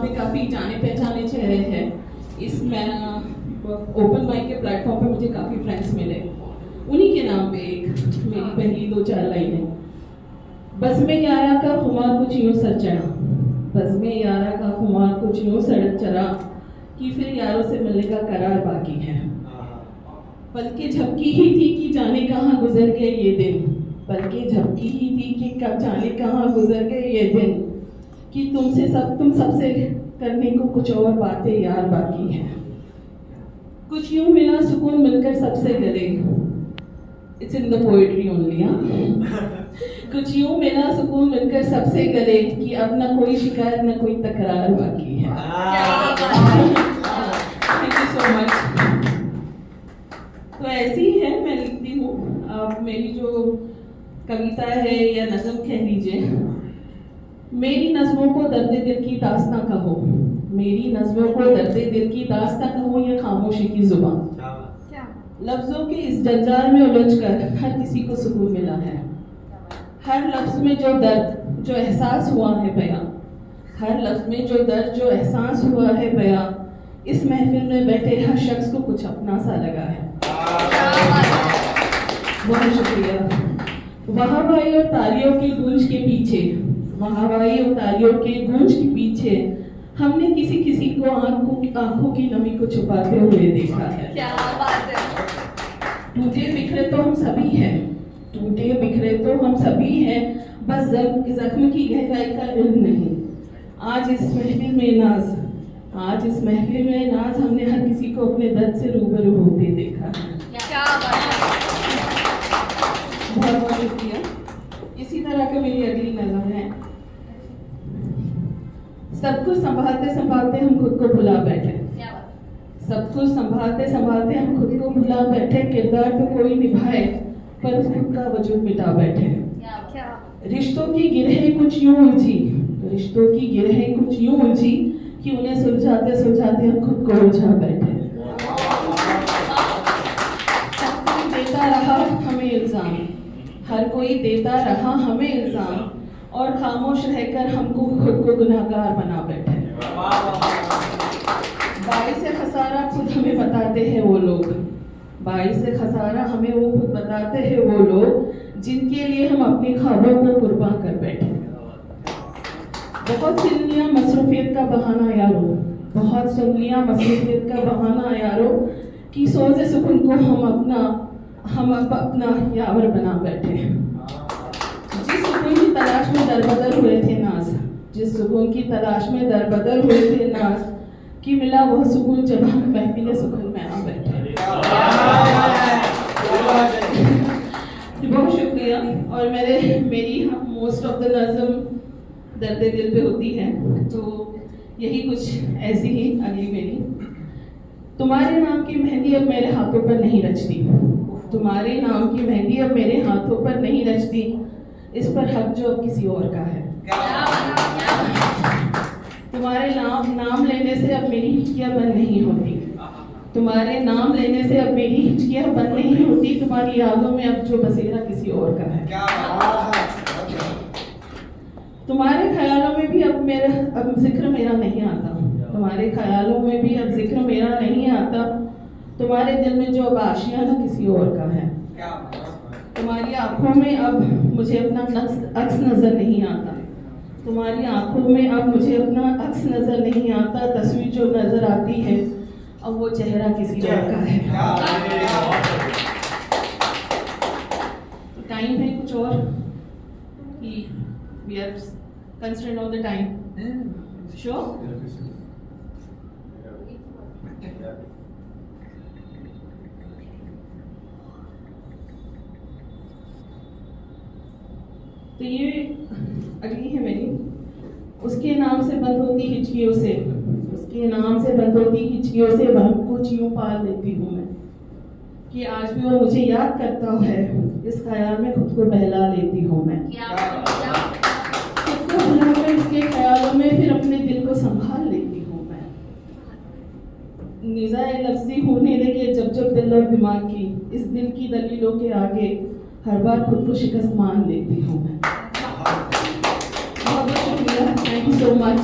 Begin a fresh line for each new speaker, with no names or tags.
पे काफ़ी जाने पहचाने चेहरे हैं। इस ओपन माइक के प्लेटफॉर्म पे मुझे काफ़ी फ्रेंड्स मिले। उन्हीं के नाम पे एक मेरी पहली 2-4 लाइनें। बस में यारा का खुमार कुछ यूँ सर चढ़ा, बस में यारा का खुमार कुछ यूँ सड़क चढ़ा कि फिर यारों से मिलने का करार बाकी है। बल्कि झपकी ही थी कि जाने कहाँ गुजर गए ये दिन, बल्कि झपकी ही थी कि कब जाने कहाँ गुजर गए ये दिन, कि तुम सबसे करने को कुछ और बातें यार बाकी हैं। कुछ यूं मिला सुकून मिलकर सबसे गले, it's in the poetry only. कुछ यूं मिला सुकून मिलकर सबसे गले कि अब न कोई शिकायत न कोई तकरार बाकी है। Thank you so much. तो ऐसी ही है, मैं लिखती हूँ। अब मेरी जो कविता है या नज़म कह लीजिए, मेरी नज़मों को दर्द दिल की दास्तां कहो, मेरी नज़मों को दर्द दिल की दास्तां कहो या खामोशी की जुबान। लफ्ज़ों के इस जंजाल में उलझकर हर किसी को सुकून मिला है। हर लफ्ज़ में जो दर्द जो एहसास हुआ है बयां, हर लफ्ज़ में जो दर्द जो एहसास हुआ है बयां, इस महफिल में बैठे हर शख्स को कुछ अपना सा लगा है। बहुत शुक्रिया। वहावाई और तालियों की गूंज के पीछे, वहावाई और तालियों के गूंज के पीछे हमने किसी को आंखों की नमी को छुपाते हुए देखा है।
क्या बात है।
टूटे बिखरे तो हम सभी हैं, टूटे बिखरे तो हम सभी हैं, बस जख्म की गहराई का इल्म नहीं। आज इस महफिल में नाज हमने हर किसी को अपने दर्द से रूबरू होते देखा है।
क्या बात है।
बहुत बहुत शुक्रिया। इसी तरह का मेरी अगली नज़म है। सब कुछ संभालते संभालते हम खुद को भुला बैठे, सब कुछ संभालते संभालते हम खुद को भुला बैठे, किरदार तो कोई निभाए पर खुद का वजूद मिटा बैठे। रिश्तों की गिरहें कुछ यूं उलझी, रिश्तों की गिरहें कुछ यूं उलझी कि उन्हें सुलझाते सुलझाते हम खुद को उलझा बैठे। देता रहा हमें इल्जाम, हर कोई देता रहा हमें इल्जाम, और खामोश रहकर हमको खुद को गुनहगार बना बैठे। बाइस खसारा खुद हमें बताते हैं वो लोग, बाइस खसारा हमें वो खुद बताते हैं वो लोग, जिनके लिए हम अपने ख्वाबों को कुर्बान कर बैठे। बहुत सुन लिया मसरूफियत का बहाना यारो, बहुत सुन लिया मसरूफियत का बहाना यारो, कि सोज़े सुकून को हम अपना यावर बना बैठे। जिस सुकून की तलाश में दरबदर हुए थे नाज, जिस सुकून की तलाश में दरबदर हुए थे नाज, कि मिला वह सुकून जब हम महफिल सुकून में आ बैठे। बहुत शुक्रिया। और मेरी मोस्ट ऑफ द नज़म दर्द दिल पे होती है, तो यही कुछ ऐसी ही अगली मेरी। तुम्हारे नाम की मेहंदी अब मेरे हाथों पर नहीं रचती, तुम्हारे नाम की मेहंदी अब मेरे हाथों पर नहीं रचती, इस पर हक जो अब किसी और का है। तुम्हारे नाम लेने से अब मेरी हिचकियां बंद नहीं होती, तुम्हारे नाम लेने से अब मेरी हिचकियां बंद नहीं होती, तुम्हारी यादों में अब जो बसेरा किसी और का है। तुम्हारे ख्यालों में भी अब जिक्र मेरा नहीं आता, तुम्हारे ख्यालों में भी अब जिक्र मेरा नहीं आता, तुम्हारे दिल में जो अब आशियाना किसी और का है। तुम्हारी आंखों में अब मुझे अपना अक्स नजर नहीं आता, तुम्हारी आंखों में अब मुझे अपना अक्स नजर नहीं आता, तस्वीर जो नजर आती है अब वो चेहरा किसी और का है। टाइम है कुछ और कि we are constrained on the time. Sure? तो ये अगली है मेरी। उसके नाम से बंद होती हिचकियों से, उसके नाम से बंद होती हिचकियों से कुछ यूं पाल लेती हूँ मैं, कि आज भी वो मुझे याद करता है, इस ख्याल में खुद को बहला लेती हूँ मैं। खुद को भुलाकर इसके ख्यालों में फिर अपने दिल को संभाल लेती हूँ मैं। निज़ाए लफ्ज़ी होने लगे जब जब दिल और दिमाग की, इस दिल की दलीलों के आगे हर बार खुद को शिकस्त मान लेती हूँ मैं। बहुत बहुत शुक्रिया, थैंक यू सो मच।